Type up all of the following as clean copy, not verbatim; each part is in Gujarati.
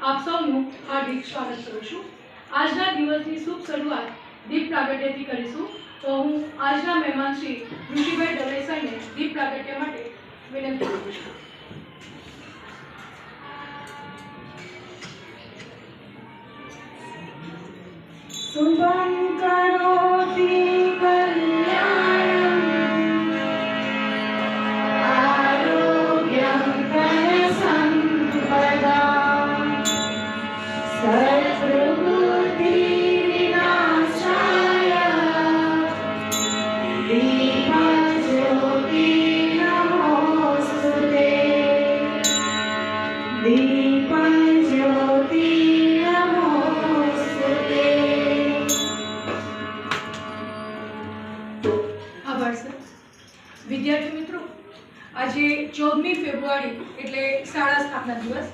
આપ સૌનું હાર્દિક સ્વાગત કરું છું। આજના દિવસની શુભ શરૂઆત દીપ પ્રાગટ્યથી કરીશું। તો હું આજના મહેમાન શ્રી ઋષિભાઈ દવે સરને દીપ પ્રાગટ્ય માટે વિનંતી કરું છું। शुभं करोति कल्याणं आरोग्यं धनसम्पदां सर्वबुद्धिविनाशाय दीपज्योति नमोस्तुते दीपज्योति विद्यार्थी मित्रों, आज 14 फेब्रुआरी एटले शाळा स्थापना दिवस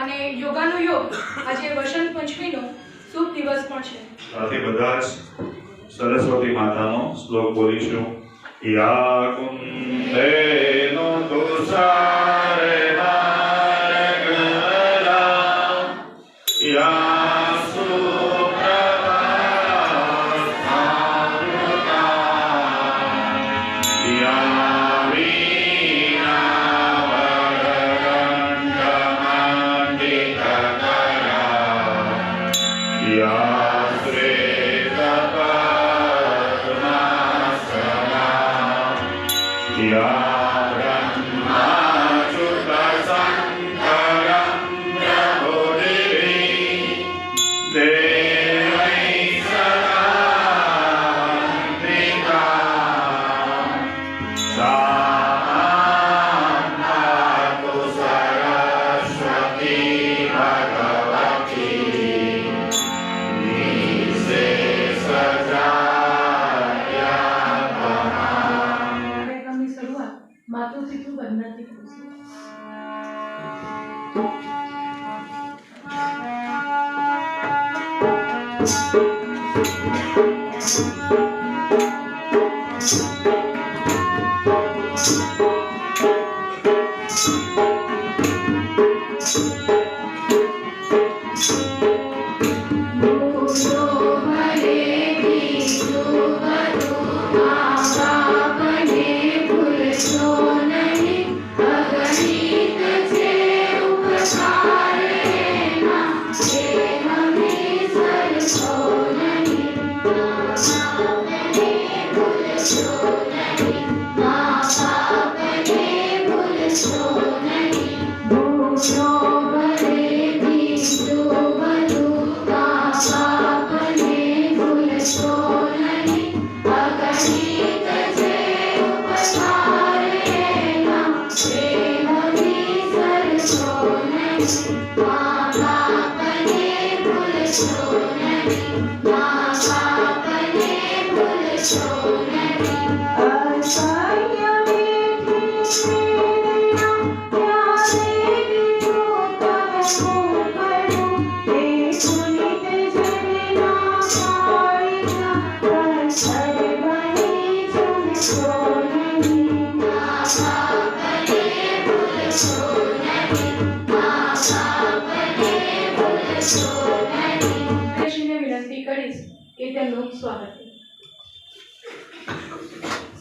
અને યોગાનો યોગ આજે વસંત પંચમીનો શુભ દિવસ પણ છે। સાથે બધા જ સરસ્વતી માતાનો શ્લોક બોલીશું। યા કુંદેનો તુષારહાર ગલા યા સુપ્રભાસ્થામૃતા યા मातृ वंदनाથી કરીશું।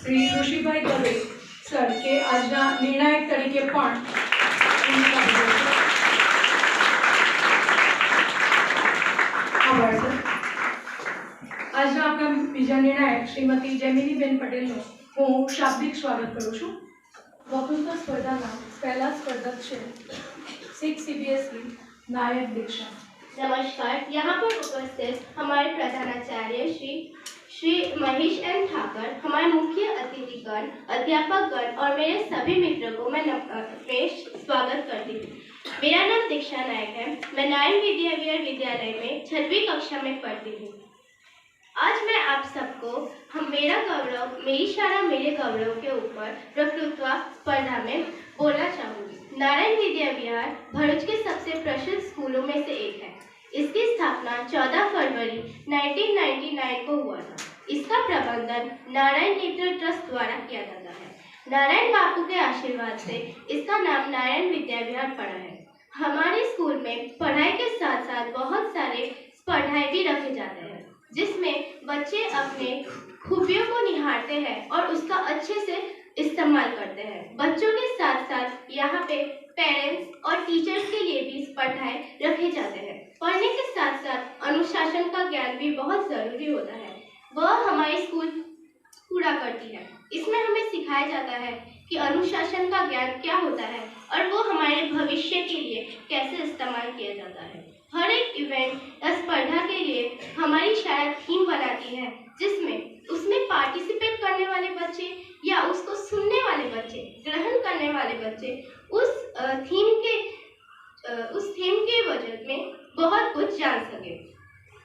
श्री ऋषिभाई दवे सर के आज निर्णायक तरीके आज अपना बीजा निर्णायक श्रीमती जैमिनीबेन पटेल हूँ शाब्दिक स्वागत करूँ छूँ। वक्तृत्व स्पर्धा पहला स्पर्धक है 6 CBSE नायक दीक्षा। नमस्कार। यहाँ पर उपस्थित हमारे प्रधानाचार्य श्री महेश एम ठाकर, हमारे मुख्य अतिथिगण, अध्यापकगण और मेरे सभी मित्रों को मैं स्वागत करती हूँ। मेरा नाम दीक्षा नायक है। मैं नारायण विद्या विहार विद्यालय में 6वीं कक्षा में पढ़ती हूँ। आज मैं आप सबको मेरा गौरव, मेरी शाला मेरे गौरव के ऊपर वक्तृत्व स्पर्धा में बोलना चाहूँगी। नारायण विद्या विहार भरूच के सबसे प्रसिद्ध स्कूलों में से एक है। इसकी स्थापना 14 फरवरी 1999 को हुआ था। इसका प्रबंधन नारायण नेत्र ट्रस्ट द्वारा किया जाता है। नारायण बापू के आशीर्वाद से इसका नाम नारायण विद्या विहार पड़ा है। हमारे स्कूल में पढ़ाई के साथ साथ बहुत सारे स्पर्धाएं भी रखे जाते हैं, जिसमें बच्चे अपने खूबियों को निहारते हैं और उसका अच्छे से इस्तेमाल करते हैं। बच्चों के साथ साथ यहाँ पे पेरेंट्स और टीचर्स के लिए भी स्पर्धाएं रखे जाते हैं। पढ़ने के साथ साथ अनुशासन का ज्ञान भी बहुत ज़रूरी होता है, वह हमारे स्कूल पूरा करती है। इसमें हमें सिखाया जाता है कि अनुशासन का ज्ञान क्या होता है और वो हमारे भविष्य के लिए कैसे इस्तेमाल किया जाता है। हर एक इवेंट या स्पर्धा के लिए हमारी शायद थीम बनाती है, जिसमें उसमें पार्टिसिपेट करने वाले बच्चे या उसको सुनने वाले बच्चे, ग्रहण करने वाले बच्चे उस थीम के वजह में बहुत कुछ जान सके।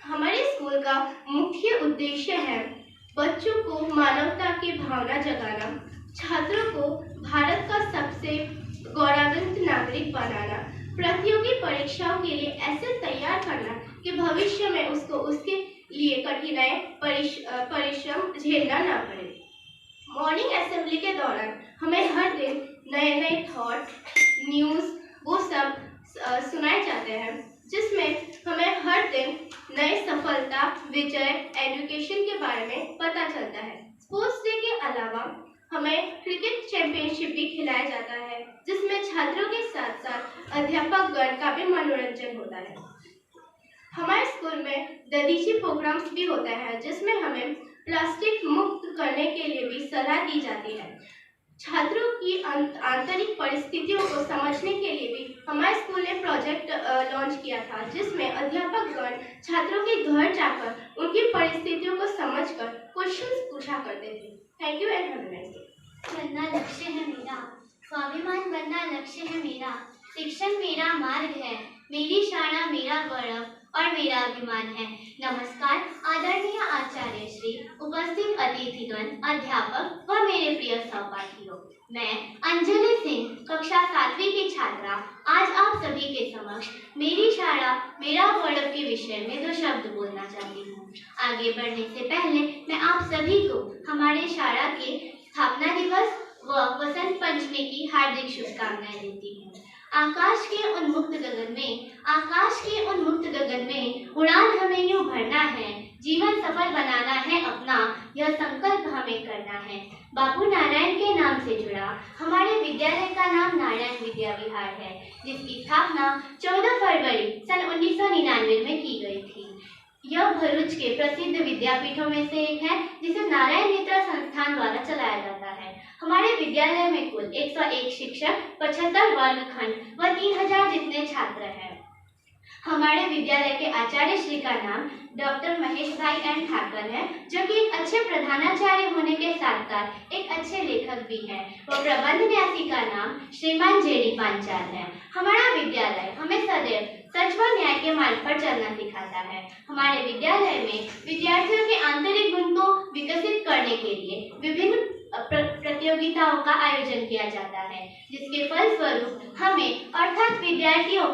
हमारे स्कूल का मुख्य उद्देश्य है बच्चों को मानवता की भावना जगाना, छात्रों को भारत का सबसे गौरवान्वित नागरिक बनाना, प्रतियोगी परीक्षाओं के लिए ऐसे तैयार करना कि भविष्य में उसको उसके लिए कठिनाई परिश्रम झेलना ना पड़े। मॉर्निंग असेंबली के दौरान हमें हर दिन नए नए थॉट, न्यूज़ वो सब सुनाए जाते हैं, जिसमें हमें हर दिन नए सफलता, विजय, एजुकेशन के बारे में पता चलता है। स्पोर्ट्स डे के अलावा हमें क्रिकेट चैंपियनशिप भी खिलाया जाता है, जिसमें छात्रों के साथ साथ अध्यापकगण का भी मनोरंजन होता है। हमारे स्कूल में ददीची प्रोग्राम्स भी होते हैं, जिसमें हमें प्लास्टिक मुक्त करने के लिए भी सलाह दी जाती है। छात्रों की आंतरिक परिस्थितियों को समझने के लिए भी हमारे स्कूल ने प्रोजेक्ट लॉन्च किया था, जिसमें अध्यापकगण छात्रों के घर जाकर उनकी परिस्थितियों को समझकर क्वेश्चंस पूछा करते थे। Thank you and have a nice day. बनना लक्ष्य है मेरा, स्वाभिमान बनना लक्ष्य है मेरा, शिक्षण मेरा मार्ग है, मेरी शाना मेरा गौरव और मेरा अभिमान है। नमस्कार आदरणीय आचार्य श्री, उपस्थित अतिथिगण, अध्यापक व मेरे प्रिय सहपाठियों। मैं अंजलि सिंह, कक्षा 7वीं की छात्रा, आज आप सभी के समक्ष मेरी शाला मेरा गौरव के विषय में 2 शब्द बोलना चाहती हूँ। आगे बढ़ने से पहले मैं आप सभी को हमारे शाला के स्थापना दिवस व वसंत पंचमी की हार्दिक शुभकामनाएं देती हूँ। आकाश के उन्मुक्त गगन में उड़ान हमें यूं भरना है, जीवन सफल बनाना है अपना, यह संकल्प हमें करना है। बाबू नारायण के नाम से जुड़ा हमारे विद्यालय का नाम नारायण विद्या विहार है, जिसकी स्थापना 14 फरवरी सन 1999 में की गई थी। यह भरूच के प्रसिद्ध विद्यापीठों में से एक है, जिसे नारायण मित्र संस्थान द्वारा चलाया जाता है। हमारे विद्यालय में कुल 101 शिक्षक, 75 वर्गखंड व 3000 जितने छात्र हैं। हमारे विद्यालय के आचार्य श्री का नाम डॉक्टर महेश भाई एन ठाकर है, जो कि एक अच्छे प्रधानाचार्य होने के साथ साथ एक अच्छे लेखक भी हैं। व प्रबंध न्यासी का नाम श्रीमान जेडी पांचाल है। हमारा विद्यालय हमें सदैव सच व न्याय के मार्ग पर चलना सिखाता है। हमारे विद्यालय में विद्यार्थियों के आंतरिक गुण को विकसित करने के लिए विभिन्न प्रतियोगिताओं का आयोजन किया जाता है, जिसके फलस्वरूप हमें अर्थात विद्यार्थियों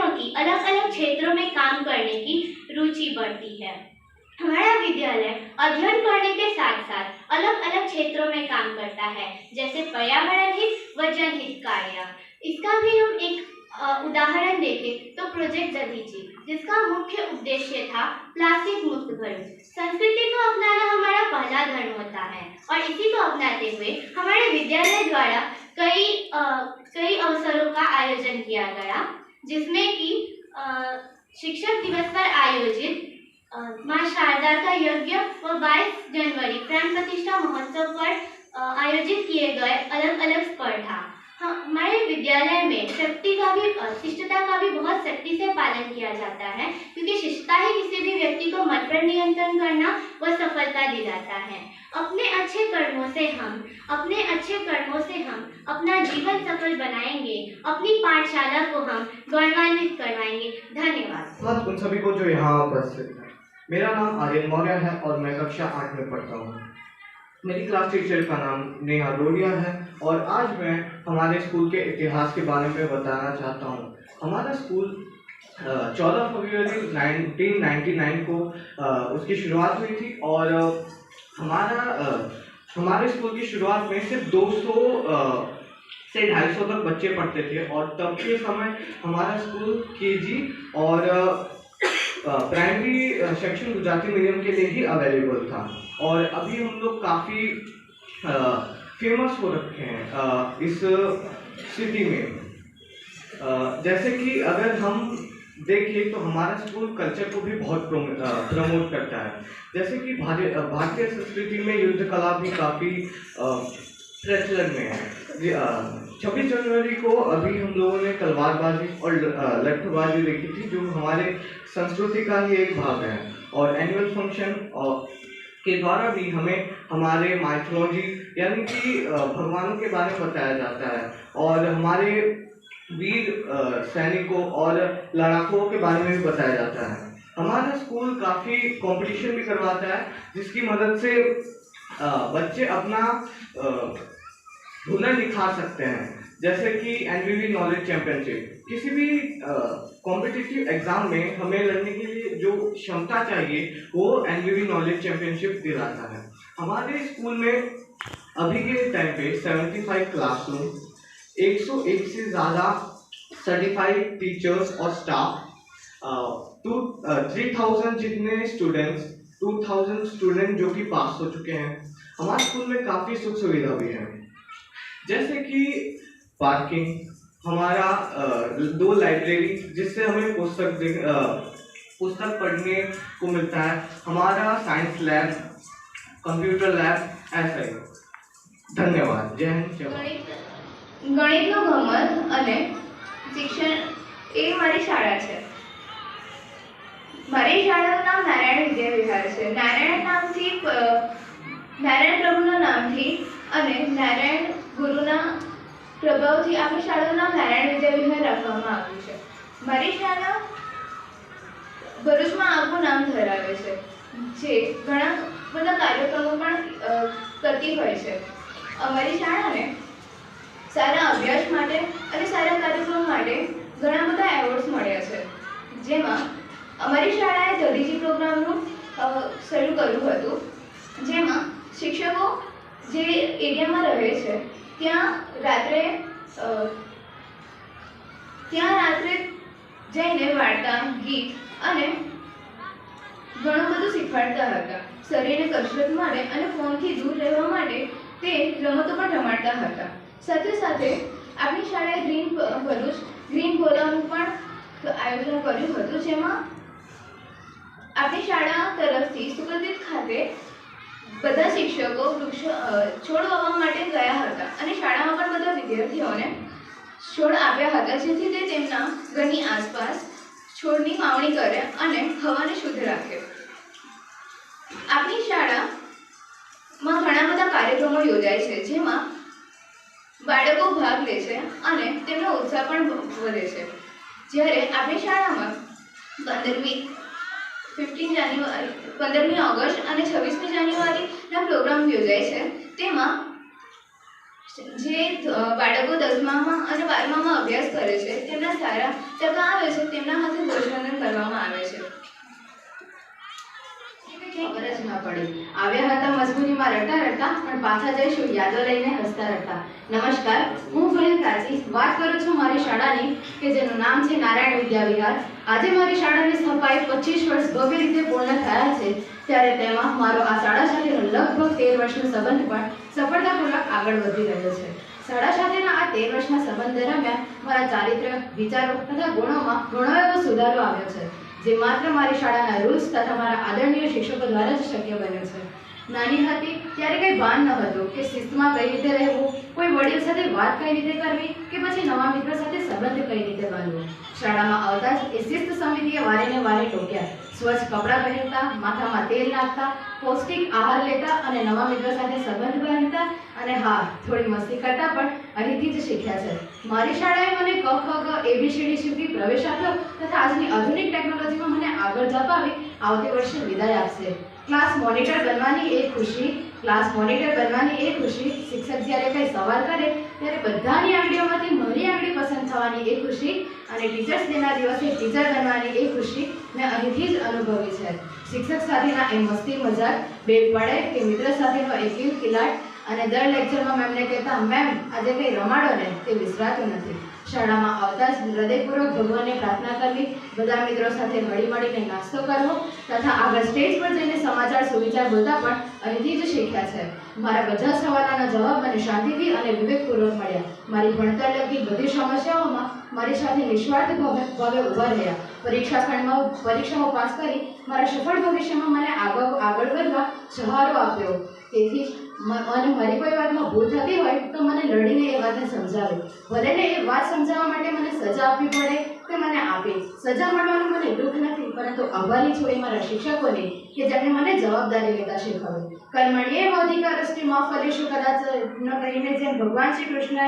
की अलग अलग क्षेत्रों में काम करने की रुचि बढ़ती है। हमारा विद्यालय अध्ययन करने के साथ साथ अलग अलग क्षेत्रों में काम करता है, जैसे पर्यावरण हित व जनहित कार्य। इसका भी हम एक उदाहरण देखें तो प्रोजेक्ट ददीची, जिसका मुख्य उद्देश्य था प्लास्टिक मुक्त भरूच। संस्कृति को अपनाना हमारा पहला धर्म होता है और इसी को अपनाते हुए हमारे विद्यालय द्वारा कई अवसरों का आयोजन किया गया, जिसमें कि शिक्षक दिवस पर आयोजित माँ शारदा का यज्ञ व 22 जनवरी प्राण प्रतिष्ठा महोत्सव पर आयोजित किए गए अलग अलग स्पर्धा। हमारे विद्यालय में शिष्टता का भी बहुत सख्ती से पालन किया जाता है, क्योंकि शिष्टता ही किसी भी व्यक्ति को मत पर नियंत्रण करना व सफलता दिलाता है। अपने अच्छे कर्मों से हम अपना जीवन सफल बनाएंगे, अपनी पाठशाला को हम गौरवान्वित करवाएंगे। धन्यवाद। उन सभी को जो यहाँ उपस्थित है। मेरा नाम आर्यन मौर्य है और मैं कक्षा 8 में पढ़ता हूँ। मेरी क्लास टीचर का नाम नेहा रोडिया है और आज मैं हमारे स्कूल के इतिहास के बारे में बताना चाहता हूँ। हमारा स्कूल 14 फरवरी 1999 को उसकी शुरुआत हुई थी और हमारे स्कूल की शुरुआत में सिर्फ 200 से 250 तक बच्चे पढ़ते थे और तब के समय हमारा स्कूल केजी और प्राइमरी सेक्शन गुजराती मीडियम के लिए ही अवेलेबल था। और अभी हम लोग काफ़ी फेमस हो रखे हैं इस सिटी में। जैसे कि अगर हम देखें तो हमारा स्कूल कल्चर को भी बहुत प्रमोट करता है। जैसे कि भारतीय संस्कृति में युद्ध कला भी काफ़ी प्रचलन में है। 26 जनवरी को अभी हम लोगों ने तलवारबाजी और लट्ठबाजी देखी थी, जो हमारे संस्कृति का ही एक भाग है। और एनुअल फंक्शन के द्वारा भी हमें हमारे माइथोलॉजी यानी कि भगवानों के बारे में बताया जाता है और हमारे वीर सैनिकों और लड़ाकों के बारे में भी बताया जाता है। हमारा स्कूल काफ़ी कंपटीशन भी करवाता है, जिसकी मदद से बच्चे अपना हुनर निखार सकते हैं। जैसे कि एनवीवी नॉलेज चैंपियनशिप, किसी भी कॉम्पिटिटिव एग्जाम में हमें लड़ने के लिए जो क्षमता चाहिए वो एनवीवी नॉलेज चैंपियनशिप दिलाता है। हमारे स्कूल में अभी के टाइम पे 75 क्लासरूम, 101 से ज़्यादा सर्टिफाइड टीचर्स और स्टाफ, 3000 जितने स्टूडेंट्स, 2000 स्टूडेंट जो कि पास हो चुके हैं। हमारे स्कूल में काफ़ी सुख सुविधा भी है, जैसे कि पार्किंग, हमारा 2 लाइब्रेरी जिससे हमें पुस्तक पढ़ने को मिलता है, हमारा साइंस लैब, कंप्यूटर लैब, ऐसा ही। धन्यवाद। जय हिंद, जय भारत। ગણિતનું ગમત અને શિક્ષણ એ મારી શાળા છે। મારી શાળાનું નામ નારાયણ વિદ્યા વિહાર છે। નારાયણ પ્રભુના નામથી અને નારાયણ ગુરુના પ્રભાવથી આપણી શાળાનું નામ નારાયણ વિદ્યા વિહાર રાખવામાં આવ્યું છે। મારી શાળા ભરૂચમાં આગવું નામ ધરાવે છે, જે ઘણા બધા કાર્યક્રમો પણ કરતી હોય છે। અમારી શાળાને સારા અભ્યાસ માટે અને સારા કાર્યક્રમ માટે ઘણા બધા એવોર્ડ્સ મળ્યા છે, જેમાં અમારી શાળાએ દધીજી પ્રોગ્રામનું શરૂ કર્યું હતું, જેમાં શિક્ષકો જે એરિયામાં રહે છે ત્યાં રાત્રે જઈને વાર્તા, ગીત અને ઘણું બધું શીખવાડતા હતા। શરીરને કસરત માટે અને ફોનથી દૂર રહેવા માટે તે રમતો પણ રમાડતા હતા। સાથે સાથે આપણી શાળાએ ગ્રીન ફોરમનું પણ આયોજન કર્યું હતું, જેમાં આપણી શાળા તરફથી સુગંધિત ખાતે બધા શિક્ષકો છોડ વાવવા માટે ગયા હતા અને શાળામાં પણ બધા વિદ્યાર્થીઓને છોડ આપ્યા હતા, જેથી તે તેમના ઘરની આસપાસ છોડની વાવણી કરે અને હવાને શુદ્ધ રાખે। આપણી શાળામાં ઘણા બધા કાર્યક્રમો યોજાય છે, જેમાં બાળકો ભાગ લે છે અને તેમનો ઉત્સાહ પણ વધે છે। જ્યારે આપણી શાળામાં 15મી ઓગસ્ટ અને 26મી જાન્યુઆરીના પ્રોગ્રામ યોજાય છે, તેમાં જે બાળકો 10મામાં અને 12મામાં અભ્યાસ કરે છે તેમના સારા ટકા આવે છે, તેમના હાથે ધ્વજવંદન કરવામાં આવે છે। ખબર જ ના પડી, આવ્યા હતા મજબૂરીમાં રડતા રડતા, પણ પાછા જઈશું યાદો લઈને હસતા રડતા। નમસ્કાર, હું ફરીન પ્રાચી વાત કરું છું મારી શાળાની, કે જેનું નામ છે નારાયણ વિદ્યા વિહાર। આજે મારી શાળાની સ્થપાઈ 25 વર્ષ ભવ્ય રીતે પૂર્ણ થયા છે, ત્યારે તેમાં મારો આ શાળા સાથેનો લગભગ 13 વર્ષનો સંબંધ પણ સફળતાપૂર્વક આગળ વધી રહ્યો છે। શાળા સાથેના આ 13 વર્ષના સંબંધ દરમિયાન મારા ચારિત્ર્ય, વિચારો તથા ગુણોમાં ઘણો એવો સુધારો આવ્યો છે, જે માત્ર મારી શાળાના રૂલ્સ તથા મારા આદરણીય શિક્ષકો દ્વારા જ શક્ય બન્યું છે। નાની હતી ત્યારે કંઈ ભાન ન હતું કે શિસ્તમાં કઈ રીતે રહેવું, કોઈ વડીલ સાથે વાત કઈ રીતે કરવી કે પછી નવા મિત્રો સાથે સંબંધ કઈ રીતે બાંધવો। શાળામાં આવતા જ એ શિસ્ત સમિતિએ વારે ને વારે ટોક્યા। સ્વચ્છ કપડાં પહેરતા, માથામાં તેલ નાખતા, પૌષ્ટિક આહાર લેતા અને નવા મિત્રો સાથે સંબંધ બાંધતા, અને હા, થોડી મસ્તી કરતા પણ અહીંથી જ શીખ્યા છે। મારી શાળાએ મને ક ખ ગ ABCD શીખવી પ્રવેશ આપ્યો તથા આજની આધુનિક ટેકનોલોજીમાં મને આગળ ધપાવી આવતી વર્ષે વિદાય આપશે। ક્લાસ મોનિટર બનવાની એ ખુશી, શિક્ષક જ્યારે કંઈ સવાલ કરે ત્યારે બધાની આંગળીઓમાંથી મારી આંગળી પસંદ થવાની એ ખુશી અને ટીચર્સ ડેના દિવસે ટીચર બનવાની એ ખુશી મેં અહીંથી જ અનુભવી છે। શિક્ષક સાથેના એ મસ્તી મજાક, બેગ પડે કે મિત્ર સાથેનો એ કિલકિલાટ અને દર લેક્ચરમાં મેમને કહેતા, મેમ આજે કંઈ રમાડો ને, તે વિસરાતું નથી. શાળામાં આવતા જ હૃદયપૂર્વક ભગવાનને પ્રાર્થના કરવી, બધા મિત્રો સાથે હળીમળીને નાસ્તો કરવો તથા આગળ સ્ટેજ પર જઈને સમાચાર સુવિચાર બોલતા પણ અહીંથી જ શીખ્યા છે. મારા બધા સવાલોના જવાબ મને શાંતિથી અને વિવેકપૂર્વક મળ્યા. મારી ભણતર લગતી બધી સમસ્યાઓમાં મારી સાથે નિસ્વાર્થ ભાવે ઊભા રહ્યા. પરીક્ષાઓ પાસ કરી મારા સફળ ભવિષ્યમાં મને આગળ વધવા સહારો આપ્યો. તેથી અને મારી કોઈ વાતમાં ભૂલ થતી હોય તો મને લડીને એ વાતને સમજાવે. ભલે ને એ વાત સમજાવવા માટે મને સજા આપવી પડે તે મને આપે. સજા મળવાનું મને દુઃખ નથી, પરંતુ આભારી છું એ મારા શિક્ષકોને કે જેમણે મને જવાબદારી લેતા શીખવ્યું. કર્મણ્યે અધિકારસ્તિ મા ફલેષુ કદાચ ન કહીને જેમ ભગવાન શ્રી કૃષ્ણએ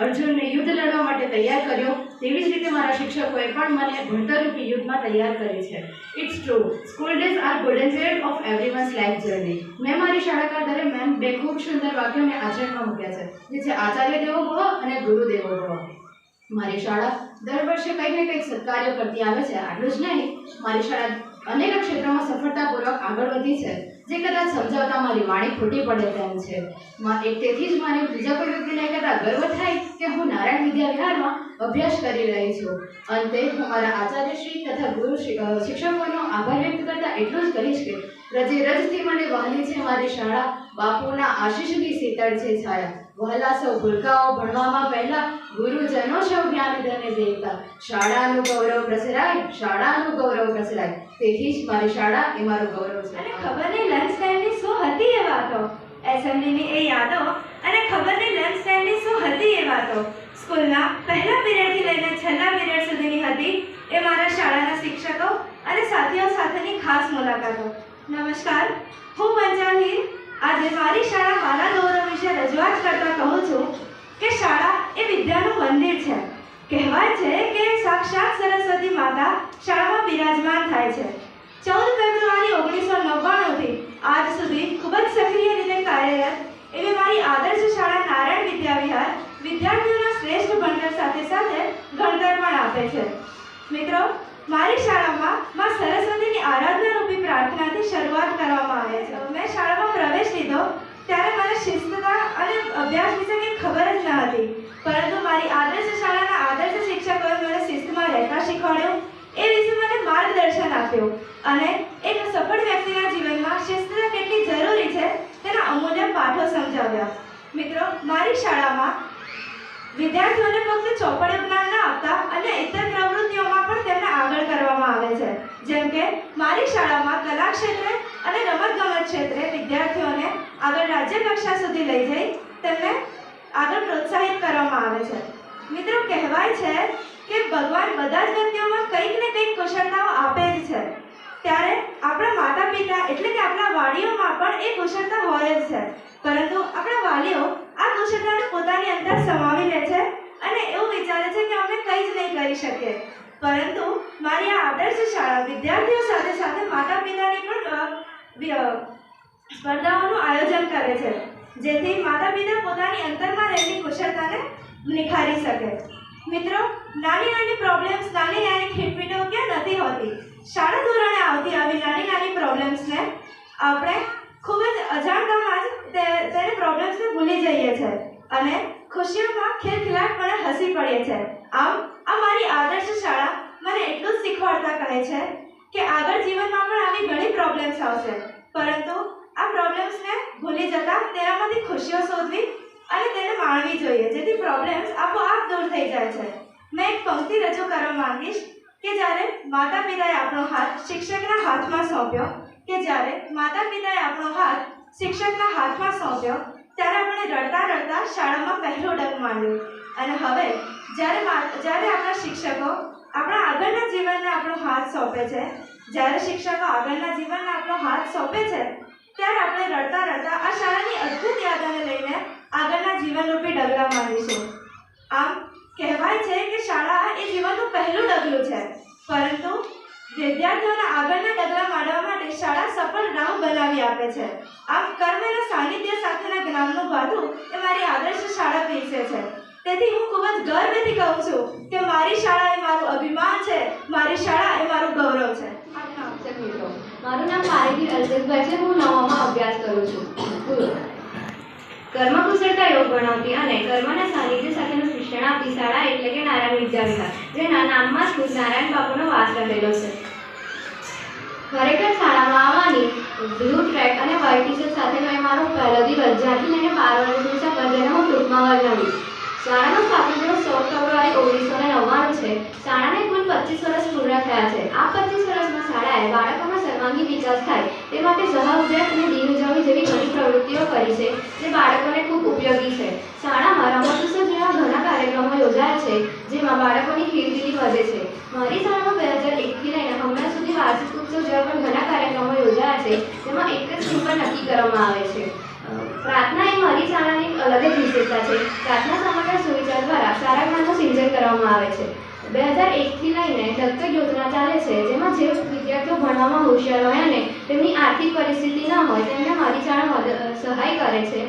અર્જુનને યુદ્ધ લડવા માટે તૈયાર કર્યો, તેવી જ રીતે મારા શિક્ષકોએ પણ મને ભણતરરૂપી યુદ્ધમાં તૈયાર કરી છે. It's true, school days are golden period of everyone's life journey. મેં મારી શાળાકાળ દરમિયાન બે ખૂબ સુંદર વાક્યોને આચરણમાં મૂક્યા છે, જે છે આચાર્ય દેવો ભવ અને ગુરુ દેવો ભવ. મારી શાળા દર વર્ષે કંઈક ને કંઈક સત્કાર્યો કરતી આવે છે. આટલું જ નહીં, મારી શાળા અનેક ક્ષેત્રોમાં સફળતાપૂર્વક આગળ વધી છે, જે કદાચ સમજાવતા મારી વાણી ખોટી પડે તેમ છે. તેથી જ મને બીજા કોઈ વ્યક્તિને કહેતા ગર્વ થાય કે હું નારાયણ વિદ્યા વિહારમાં અભ્યાસ કરી રહી છું. અંતે હું મારા આચાર્યશ્રી તથા ગુરુ શિક્ષકોનો આભાર વ્યક્ત કરતા એટલું જ કહીશ કે રજે રજથી મને વહાલી છે મારી શાળા, બાપુના આશીષની શીતળ છે છાયા. વહાલા સૌ ભૂલકાઓ ભણવામાં પહેલા, ગુરુજનો સૌ જ્ઞાનધને દેવતા. શાળાનું ગૌરવ પ્રસરાય, શાળાનું ગૌરવ પ્રસરાય. તેથી જ મારી શાળા એ મારું ગૌરવ છે. અને ખબર નહીં લંચ ટાઈમની શું હતી એ વાતો, એસેમ્બલીની એ યાદો, અને ખબર નહીં લંચ ટાઈમની શું હતી એ વાતો. સ્કૂલના પહેલા પીરિયડથી લઈને છેલ્લા પીરિયડ સુધીની હતી એ મારા શાળાના શિક્ષકો અને સાથીઓ સાથેની ખાસ મુલાકાતો. નમસ્કાર, હું પંચાલ હીર. આજે મારી શાળા મારા ગૌરવ વિશે રજૂઆત કરતા કહું છું કે શાળા એ વિદ્યાનું મંદિર છે. કહેવાય છે કે સાક્ષાત સરસ્વતી માતા શાળામાં બિરાજમાન થાય છે. 14 ફેબ્રુઆરી 1999થી આજ સુધી ખૂબ જ સક્રિય રીતે કાર્યરત એવી મારી આદર્શ શાળા નારાયણ વિદ્યા વિહાર વિદ્યાર્થીઓના શ્રેષ્ઠ ભણતર સાથે સાથે ગણતર પણ આપે છે. મિત્રો, મારી શાળામાં માં સરસ્વતીની આરાધનારૂપી પ્રાર્થનાથી શરૂઆત કરવામાં આવે છે. મેં શાળામાં પ્રવેશ લીધો ત્યારે મને શિસ્તતા અને અભ્યાસ વિશે કંઈ ખબર જ ન હતી, પરંતુ મારી આદર્શ શાળાના આદર્શ શિક્ષકોએ મને શિસ્તમાં રહેતા શીખવાડ્યું, એ વિશે મને માર્ગદર્શન આપ્યું અને એક સફળ વ્યક્તિના જીવનમાં શિસ્તતા કેટલી જરૂરી છે તેના અમૂલ્ય પાઠો સમજાવ્યા. મિત્રો, મારી શાળામાં વિદ્યાર્થીઓને ફક્ત ચોપડી જ્ઞાન ન આપતા અને ઇતર પ્રવૃત્તિઓમાં પણ તેમને આગળ કરવામાં આવે છે. જેમ કે મારી શાળામાં કલા ક્ષેત્રે અને રમતગમત ક્ષેત્રે વિદ્યાર્થીઓને આગળ રાજ્ય કક્ષા સુધી લઈ જઈ તેમને આગળ પ્રોત્સાહિત કરવામાં આવે છે. મિત્રો, કહેવાય છે કે ભગવાન બધા જ વ્યક્તિઓમાં કંઈક ને કંઈક કુશળતાઓ આપે જ છે. ત્યારે આપણા માતા પિતા એટલે કે આપણા વાલીઓમાં પણ એ કુશળતા હોય જ છે, પરંતુ આપણા વાલીઓ આ કુશળતાને પોતાની અંદર સમાવી લે છે અને એવું વિચારે છે કે અમે કંઈ જ નહીં કરી શકીએ. પરંતુ મારી આ આદર્શ શાળા વિદ્યાર્થીઓ સાથે સાથે માતા પિતાની પણ સ્પર્ધાઓનું આયોજન કરે છે, જેથી માતા પિતા પોતાની અંતરમાં રહેલી કુશળતાને નિખારી શકે. મિત્રો, નાની નાની પ્રોબ્લેમ્સ, નાની નાની ખીટપીટો ક્યાં નથી હોતી. શાળા ધોરણે આવતી આવી નાની નાની પ્રોબ્લેમ્સને આપણે ખૂબ જ અજાણતામાં જ તેને પ્રોબ્લેમ્સને ભૂલી જઈએ છીએ અને ખુશીઓમાં ખિલખિલાટપણે હસી પડીએ છીએ. આમ આ મારી આદર્શ શાળા મને એટલું જ શીખવાડતા કહે છે કે આગળ જીવનમાં પણ આવી ઘણી પ્રોબ્લેમ્સ આવશે, પરંતુ આ પ્રોબ્લેમ્સને ભૂલી જતા તેનામાંથી ખુશીઓ શોધવી અને તેને માણવી જોઈએ, જેથી પ્રોબ્લેમ્સ આપોઆપ દૂર થઈ જાય છે. મેં એક પંક્તિ રજૂ કરવા માંગીશ કે જ્યારે માતા પિતાએ આપણો હાથ શિક્ષકના હાથમાં સોંપ્યો ત્યારે આપણે રડતા રડતા શાળામાં પહેલું ડગ માંડ્યું, અને હવે જ્યારે આપણા શિક્ષકો આપણા આગળના જીવનને આપણો હાથ સોંપે છે, ત્યારે આપણે રડતા રડતા આ શાળાની અદ્ભુત યાદોને લઈને આગળના જીવનરૂપી ડગલા માંડીશું. આમ કહેવાય છે કે શાળા એ જીવનનું પહેલું ડગલું છે, પરંતુ વિદ્યાર્થીઓના આગળના ડગલા માંડવા માટે શાળા સફળ રાહ બનાવી આપે છે. આમ કર્મના સાનિધ્ય સાથેના જ્ઞાનનું ભાથું એ મારી આદર્શ શાળા પીરસે છે. તેથી હું ખૂબ જ ગર્વથી કહું છું કે મારી શાળા એ મારું અભિમાન છે, મારી શાળા એ મારું ગૌરવ છે. મિત્રો, મારું નામ મારીથી અલ્પેશભાઈ છે. હું 9માં અભ્યાસ કરું છું. કર્મકુશળતા યોગ ભણાવતી અને કર્મના સાનિધ્ય સાથેનું શિક્ષણ આપતી શાળા એટલે કે નારાયણ વિદ્યા વિહાર, જેના નામમાં જ ખુદ નારાયણ બાપુનો વાસ રહેલો છે. ખરેખર શાળામાં આવવાની બ્લુ ટ્રેક અને વ્હાઇટ ટી-શર્ટ સાથેનો એ મારો પહેલો દિવસ, જ્યાંથી લઈને 12 વર્ષની સફર જેને હું ટૂંકમાં વર્ણવીશ. શાળાનો સ્થાપના દિવસ 16 ફેબ્રુઆરી 1999 છે. શાળાને કુલ 25 વર્ષ પૂર્ણ થયા છે. આ 25 વર્ષમાં શાળાએ બાળકોનો સર્વાંગી વિકાસ થાય તે માટે સહાવદ્યાસ અને દિન ઉજવણી જેવી ઘણી પ્રવૃત્તિઓ કરી છે, જે બાળકોને ખૂબ ઉપયોગી છે. શાળામાં રમતોત્સવ જેવા ઘણા કાર્યક્રમો યોજાયા છે, જેમાં બાળકોની ખીલદિલી વધે છે. મારી શાળામાં 2001થી લઈને હમણાં સુધી વાર્ષિક ઉત્સવ જેવા પણ ઘણા કાર્યક્રમો યોજાયા છે, જેમાં એક જ થીમ પર નક્કી કરવામાં આવે છે. પ્રાર્થના એ મારી શાળાની એક અલગ જ વિશેષતા છે. પ્રાર્થના સમગ્ર સુવિચાર દ્વારા સારા જ્ઞાનનું સિંચન કરવામાં આવે છે. 2001થી લઈને દત્તક યોજના ચાલે છે, જેમાં જે વિદ્યાર્થીઓ ભણવામાં હોશિયાર હોય અને તેમની આર્થિક પરિસ્થિતિ ન હોય તેમને મારી શાળા સહાય કરે છે.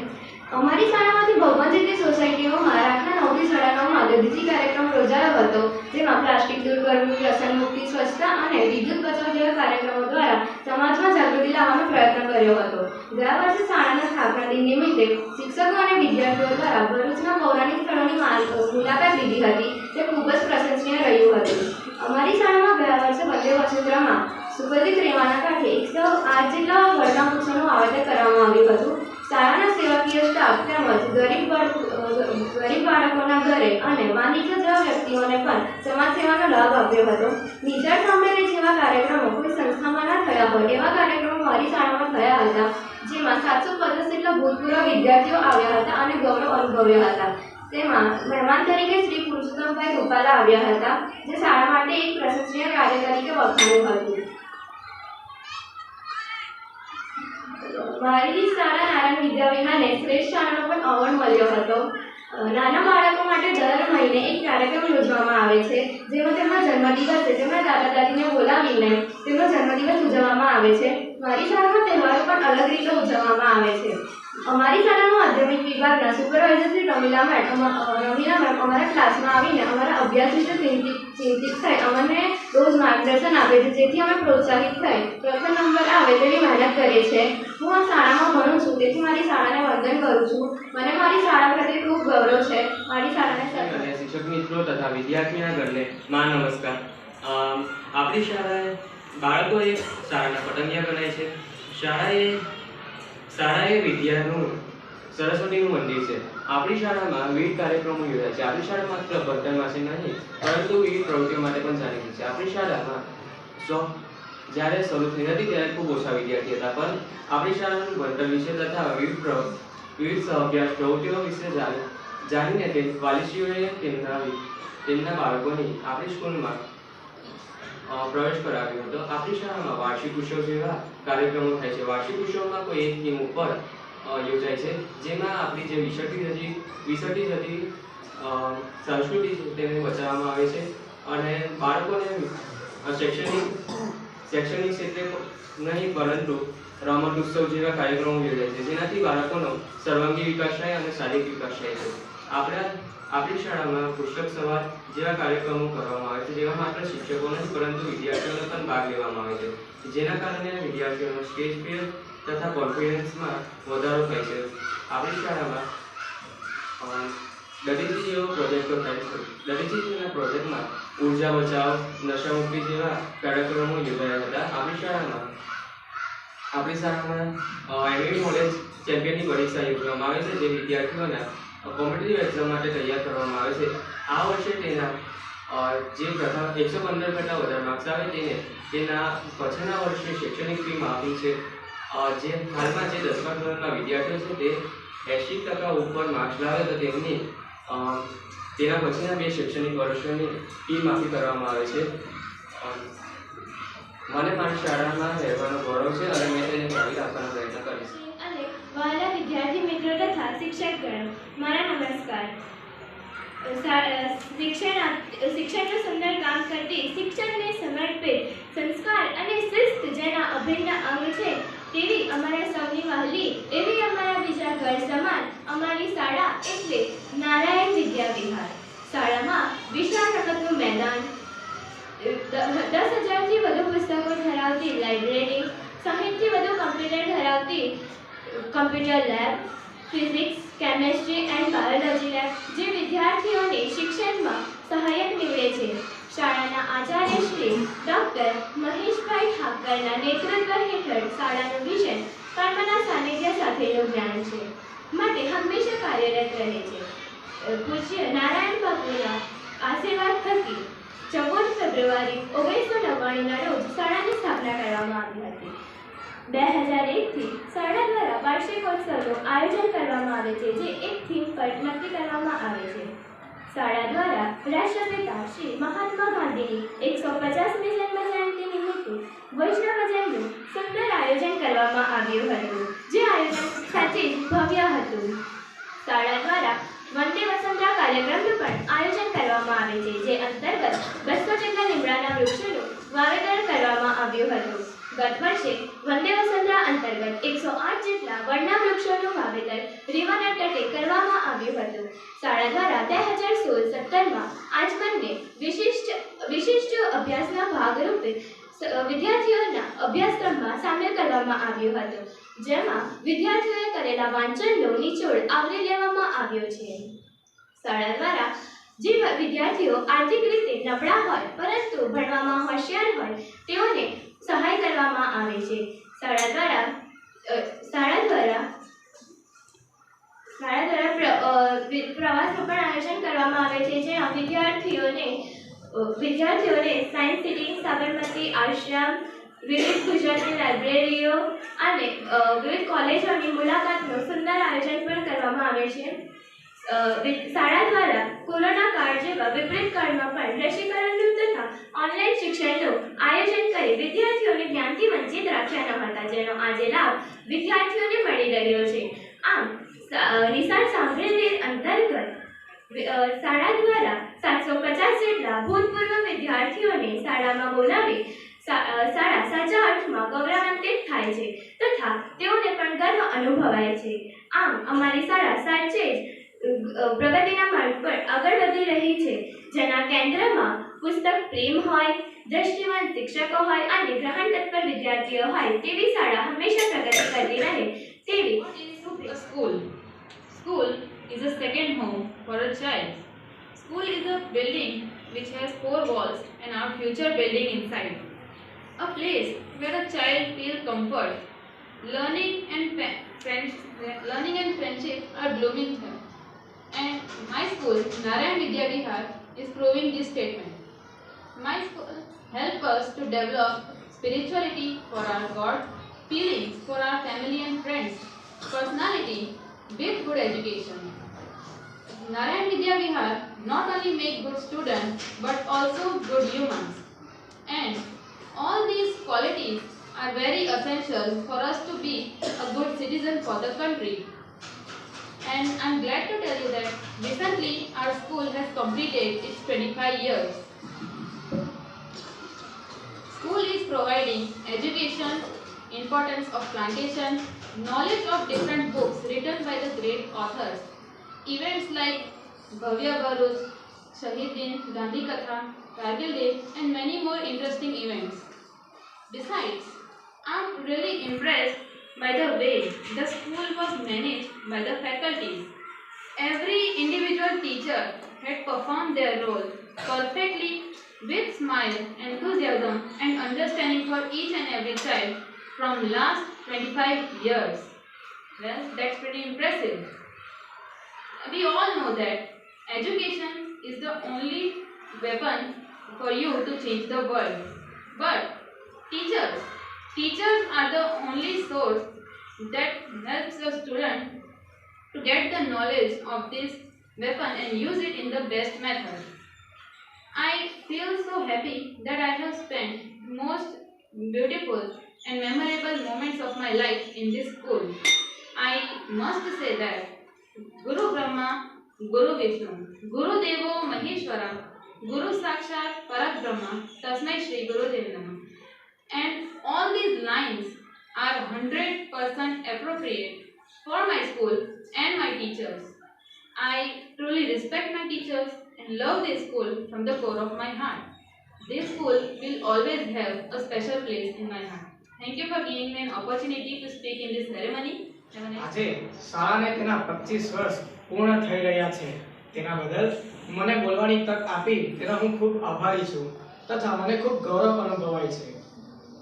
અમારી શાળામાંથી ભગવાન જેટલી સોસાયટીઓમાં રાતના 9 થી 9:30 ગતિજી કાર્યક્રમ યોજાયો હતો, જેમાં પ્લાસ્ટિક દૂર કરવું, વ્યસન મુક્તિ, સ્વચ્છતા અને વિદ્યુત બચાવ જેવા કાર્યક્રમો દ્વારા સમાજમાં જાગૃતિ લાવવાનો પ્રયત્ન કર્યો હતો. ગયા વર્ષે શાળાના સ્થાપના દિન નિમિત્તે શિક્ષકો અને વિદ્યાર્થીઓ દ્વારા ભરૂચના પૌરાણિક સ્થળોની મુલાકાત લીધી હતી, જે ખૂબ જ પ્રશંસનીય રહ્યું હતું. અમારી શાળામાં ગયા વર્ષે વંદે વસુંધરામાં સુગંધિત રેવાના કાંઠે 108 જેટલા વડના વૃક્ષોનું વાવેતર કરવામાં આવ્યું હતું. શાળાના સેવાકીય સ્ટાફ તેમજ ગરીબ બાળકોના ઘરે અને વાનિજ્ય જેવા વ્યક્તિઓને પણ સમાજ સેવાનો લાભ આપ્યો હતો. નિજાર સંમેલન જેવા કાર્યક્રમો કોઈ સંસ્થામાં ના થયા હોય એવા કાર્યક્રમો મારી શાળામાં થયા હતા, જેમાં 750 જેટલા ભૂતપૂર્વ વિદ્યાર્થીઓ આવ્યા હતા અને ગૌરવ અનુભવ્યા હતા. તેમાં મહેમાન તરીકે શ્રી પુરુષોત્તમભાઈ રૂપાલા આવ્યા હતા, જે શાળા માટે એક પ્રશંસનીય કાર્ય તરીકે વખાણ્યું હતું. મારી શાળા નારાયણ વિદ્યા વિહારને શ્રેષ્ઠ શાળાનો પણ એવોર્ડ મળ્યો હતો. નાના બાળકો માટે દર મહિને એક કાર્યક્રમ યોજવામાં આવે છે, જેમાં તેમના જન્મદિવસે તેમના દાદા દાદીને બોલાવીને તેમનો જન્મદિવસ ઉજવવામાં આવે છે. મારી શાળામાં તહેવારો પણ અલગ રીતે ઉજવવામાં આવે છે. અમારી શાળાના માધ્યમિક વિભાગના સુપરવાઇઝર શ્રી રમીલા મેમ અમારા ક્લાસમાં આવીને અમારા અભ્યાસ વિશે ચિંતિત થઈ અમને રોજ માર્ગદર્શન આપે છે, જેથી અમે પ્રોત્સાહિત થઈ પ્રથમ નંબર આવે તેવી મહેનત કરીએ છીએ. હું આ શાળામાં ભણું છું, તેથી મારી શાળાને વંદન કરું છું. મને મારી શાળા પ્રત્યે ખૂબ ગૌરવ છે. મારી શાળાને શિક્ષક મિત્રો તથા વિદ્યાર્થીના ગણને માં નમસ્કાર. આપણી શાળાએ બાળકો એ શાળાના પતંગિયા ગણાય છે. શાળા એ વિદ્યાનું સરસ્વતીનું મંદિર છે. આપણી શાળામાં વિવિધ કાર્યક્રમો યોજાય છે. આપણી શાળા માત્ર ભણતર માટે નહીં, પરંતુ વિવિધ પ્રવૃત્તિઓ માટે પણ જાણીતી છે. આપણી શાળામાં જ્યારે શરૂ થઈ હતી ત્યારે ખૂબ ઓછા વિદ્યાર્થી હતા, પણ આપણી શાળાનું ભણતર વિશે તથા વિવિધ સહઅભ્યાસ પ્રવૃત્તિઓ વિશે જાણીને તે વાલીશ્રીઓએ તેમના બાળકોની આપણી સ્કૂલમાં પ્રવેશ કરાવ્યો હતો. આપણી શાળામાં વાર્ષિક ઉત્સવ જેવા કાર્યક્રમો થાય છે. વાર્ષિક ઉત્સવમાં કોઈ એક થીમ ઉપર યોજાય છે, જેમાં આપણી જે વિસરતી જતી સંસ્કૃતિ છે તેને બચાવવામાં આવે છે અને બાળકોને શૈક્ષણિક ક્ષેત્રે નહીં પરંતુ રમત ઉત્સવ જેવા કાર્યક્રમો યોજાય છે, જેનાથી બાળકોનો સર્વાંગી વિકાસ થાય અને શારીરિક વિકાસ થાય છે. આપણી શાળામાં પુસ્તક સવાર જેવા કાર્યક્રમો કરવામાં આવે છે, જેમાં માત્ર શિક્ષકો નહીં પરંતુ વિદ્યાર્થીઓને પણ ભાગ લેવામાં આવે છે, જેના કારણે વિદ્યાર્થીઓનો સ્ટેજ ફિયર તથા કોન્ફિડન્સમાં વધારો થાય છે. આપણી શાળામાં દડીજી જેવો પ્રોજેક્ટો થાય છે. દડીજીના પ્રોજેક્ટમાં ઉર્જા બચાવ, નશા મુક્તિ જેવા કાર્યક્રમો યોજાયા હતા. આપણી શાળામાં એમવી નોલેજ ચેમ્પિયનની પરીક્ષા યોજવામાં આવે છે, જે વિદ્યાર્થીઓના કોમ્પિટિટિવ એક્ઝામ માટે તૈયાર કરવામાં આવે છે. આ વર્ષે તેના જે પ્રથમ 115 કરતાં વધારે માર્ક્સ આવે તેના પછીના વર્ષે શૈક્ષણિક ફી માફી છે. જે હાલમાં જે 10મા ધોરણના વિદ્યાર્થીઓ છે તે 80% ઉપર માર્ક્સ લાવે તો તેના પછીના 2 શૈક્ષણિક વર્ષોની ફી માફી કરવામાં આવે છે. મને મારી શાળામાં રહેવાનો ગૌરવ છે અને મેં તેને જાળવી રાખવાનો પ્રયત્ન કરીશ. અને વહાલા વિદ્યાર્થી મિત્રો તથા શિક્ષકગણ, મારા નમસ્કાર. શિક્ષણનું સુંદર કામ કરતી, શિક્ષણને સમર્પિત, સંસ્કાર અને શિસ્ત જેના અભિન્ન અંગ છે તેવી અમારા સૌની વહાલી એવી અમારા બીજા ઘર સમાન અમારી શાળા એટલે નારાયણ વિદ્યા વિહાર. શાળામાં વિશાળ રમતનું મેદાન, 10,000થી વધુ પુસ્તકો ધરાવતી લાઇબ્રેરી, 60થી વધુ કમ્પ્યુટર ધરાવતી computer lab, physics, chemistry and biology lab જે વિદ્યાર્થીઓને શિક્ષણમાં સહાયક નીવડે છે. શાળાના આચાર્ય શ્રી ડૉક્ટર મહેશભાઈ ઠાકરના નેતૃત્વ હેઠળ શાળાનું વિઝન કર્મના સાનિધ્ય સાથેનું જ્ઞાન છે માટે હંમેશા કાર્યરત રહે છે. પૂજ્ય નારાયણ બાપુના આશીર્વાદ થકી 14 ફેબ્રુઆરી 1999ના રોજ શાળાની સ્થાપના કરવામાં આવી હતી. 2001થી શાળા દ્વારા વાર્ષિકોત્સવનું આયોજન કરવામાં આવે છે જે એક થીમ પર નક્કી કરવામાં આવે છે. શાળા દ્વારા રાષ્ટ્રપિતા શ્રી મહાત્મા ગાંધીની 150મી જન્મજયંતિ નિમિત્તે વૈષ્ણવજનનું સુંદર આયોજન કરવામાં આવ્યું હતું જે આયોજન સાચે જ ભવ્ય હતું. શાળા દ્વારા વંદે વસુંધરા કાર્યક્રમનું પણ આયોજન કરવામાં આવે છે જે અંતર્ગત 200 જેટલા લીમડાના વૃક્ષોનું વાવેતર કરવામાં આવ્યું હતું. ગત વર્ષે વંદે વસુંધરા અંતર્ગત 108 જેટલા વડના વૃક્ષોનું વાવેતર રીવાના તટે કરવામાં આવ્યું હતું. શાળા દ્વારા 2016-17માં આચમનને વિશિષ્ટ અભ્યાસના ભાગરૂપે વિદ્યાર્થીઓના અભ્યાસક્રમમાં સામેલ કરવામાં આવ્યું હતું જેમાં વિદ્યાર્થીઓએ કરેલા વાંચનનો નિચોડ આવરી લેવામાં આવ્યો છે. શાળા દ્વારા જે વિદ્યાર્થીઓ આર્થિક રીતે નબળા હોય પરંતુ ભણવામાં હોશિયાર હોય તેઓને સહાય કરવામાં આવે છે. શાળા દ્વારા પ્રવાસનું પણ આયોજન કરવામાં આવે છે જ્યાં વિદ્યાર્થીઓને સાયન્સ સિટી, સાબરમતી આશ્રમ, વિવિધ ગુજરાતી લાઇબ્રેરીઓ અને વિવિધ કોલેજોની મુલાકાતનું સુંદર આયોજન પણ કરવામાં આવે છે. શાળા દ્વારા કોરોના કાળ જેવા વિપરીત કાળમાં પણ રસીકરણનું તથા ઓનલાઈન શિક્ષણનું આયોજન કરી વિદ્યાર્થીઓને જ્ઞાનથી વંચિત રાખ્યા ન હતા જેનો આજે લાભ વિદ્યાર્થીઓને મળી રહ્યો છે. આમ નિશાળ સાંભળેલી અંતર્ગત શાળા દ્વારા 750 જેટલા ભૂતપૂર્વ વિદ્યાર્થીઓને શાળામાં બોલાવી શાળા સાચા અર્થમાં ગૌરવાન્વિત થાય છે તથા તેઓને પણ ગર્વ અનુભવાય છે. આમ અમારી શાળા સાચે જ પ્રગતિના માર્ગ પર આગળ વધી રહી છે જેના કેન્દ્રમાં પુસ્તક પ્રેમ હોય, દ્રષ્ટિવાન શિક્ષકો હોય અને ગ્રહણ તત્પર વિદ્યાર્થીઓ હોય તેવી શાળા હંમેશા પ્રગતિ કરતી રહે તેવી School is a second home for a child. School is a building which has 4 walls and our future building inside. A place where a child feels comfort. Learning and friendship are blooming here. And my school, Narayan Vidya Vihar, is proving this statement. My school helps us to develop spirituality for our God, feelings for our family and friends, personality with good education. Narayan Vidya Vihar not only make good students but also good humans. And all these qualities are very essential for us to be a good citizen for the country. And I'm glad to tell you that recently our school has completed its 25 years. School is providing education, importance of plantation, knowledge of different books written by the great authors, events like Bhavya Bharuch, Shahid Din, Gandhi Katha, Kargil Day and many more interesting events. Besides, I'm really impressed by the way the school was managed by the faculties. Every individual teacher had performed their role perfectly with smile, enthusiasm and understanding for each and every child from last 25 years. Well, that's pretty impressive. We all know that education is the only weapon for you to change the world. But teachers are the only source that helps a student to get the knowledge of this weapon and use it in the best method. I feel so happy that I have spent most beautiful and memorable moments of my life in this school. I must say that Guru Brahma, Guru Vishnu, Guru Devo Maheshwara, Guru Sakshat Parak Brahma, Tasmai Shri Guru Dev Namah. And all these lines are 100% appropriate for my school and my teachers. I truly respect my teachers and love this school from the core of my heart. This school will always have a special place in my heart. Thank you for giving me an opportunity to speak in this ceremony. આજે શાળાને તેના 25 વર્ષ પૂર્ણ થઈ રહ્યા છે. તેના બદલ મને બોલવાની તક આપી તેનો હું ખૂબ આભારી છું તથા મને ખૂબ ગૌરવ અનુભવાય છે.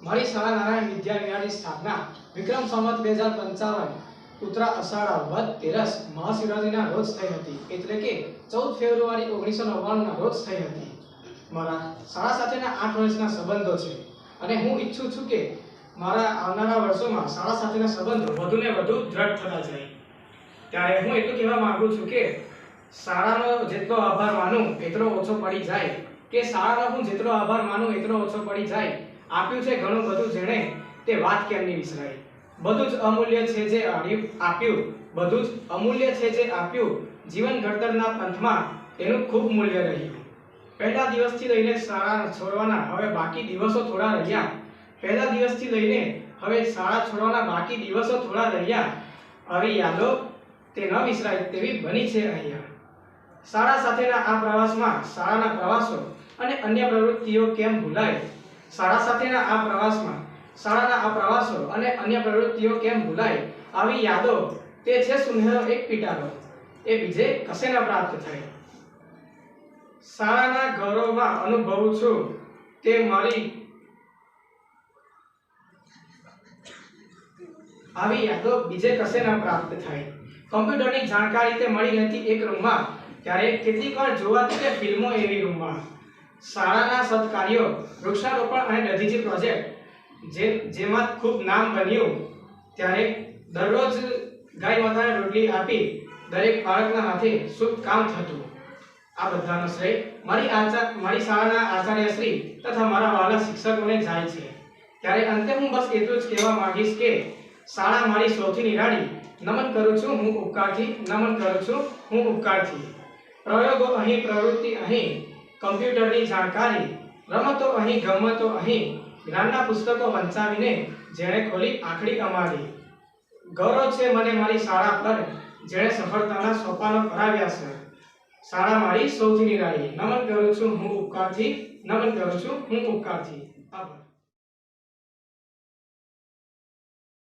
મારી શાળા નારાયણ વિદ્યા વિહારની સ્થાપના વિક્રમ સંવત 2055 ઉત્તરા અષાઢ વદ તેરસ મહાશિવરાત્રિના રોજ થઈ હતી, એટલે કે 14 ફેબ્રુઆરી 1999 ના રોજ થઈ હતી. મારા શાળા સાથેના 8 વર્ષના સંબંધો છે અને હું ઈચ્છું છું કે મારા આવનારા વર્ષોમાં શાળા સાથેના સંબંધો વધુને વધુ દ્રઢ થતા જાય. ત્યારે હું એટલું કહેવા માંગુ છું કે શાળાનો જેટલો આભાર માનું એટલો ઓછો પડી જાય, કે શાળાનો હું જેટલો આભાર માનું એટલો ઓછો પડી જાય. આપ્યું છે ઘણું બધું જેણે તે વાત કેમની વિસરાય. બધું જ અમૂલ્ય છે જે આપ્યું, બધું જ અમૂલ્ય છે જે આપ્યું. જીવન ઘડતરના પંથમાં તેનું ખૂબ મૂલ્ય રહ્યું. પહેલા દિવસથી લઈને શાળા છોડવાના હવે બાકી દિવસો થોડા રહ્યા. પહેલા દિવસથી લઈને હવે શાળા છોડવાના બાકી દિવસો થોડા રહ્યા. આવી યાદો તે ન વિસરાય તેવી બની છે અહીંયા. શાળા સાથેના આ પ્રવાસમાં શાળાના પ્રવાસો અને અન્ય પ્રવૃત્તિઓ કેમ ભૂલાય. શાળા સાથેના આ પ્રવાસમાં શાળાના આ પ્રવાસો અને અન્ય પ્રવૃત્તિઓ કેમ ભૂલાય. આવી યાદો તે છે સુનેહરો એક પીટારો, એ બીજે કશે ન પ્રાપ્ત થાય. શાળાના ગૌરવમાં અનુભવું છું તે મારી આવી યાદો બીજે કશે ન પ્રાપ્ત થાય. કમ્પ્યુટરની જાણકારી તે મળી રહેતી એક રૂમમાં, ત્યારે કેટલીક વાર જોવાતી તે ફિલ્મો એવી રૂમમાં. શાળાના સત્કાર્યો, વૃક્ષારોપણ અને દધીચી પ્રોજેક્ટ જેમાં ખૂબ નામ બન્યું. ત્યારે દરરોજ ગાય માતાને રોટલી આપી દરેક બાળકના હાથે શુભ કામ થતું. આ બધાનો શ્રેય મારી શાળાના આચાર્યશ્રી તથા મારા વાલા શિક્ષકોને જાય છે. ત્યારે અંતે હું બસ એટલું જ કહેવા માંગીશ કે શાળા મારી સૌથી નિરાળી. નમન કરું છું હું ઉપકારથી, નમન કરું છું હું ઉપકારથી. પ્રયોગો અહીં, પ્રવૃત્તિ અહીં, કમ્પ્યુટરની જાણકારી, રમતો અહીં, ગમતો અહીં, જ્ઞાનના પુસ્તકો વંચાવીને જેણે ખોલી આંખડી અમારી. ગૌરવ છે મને મારી શાળા પર, જેણે સફળતાના સોપાનો કરાવ્યા છે. શાળા મારી સૌથી નિરાળી. નમન કરું છું હું ઉપકારથી, નમન કરું છું હું ઉપકારથી. આભાર.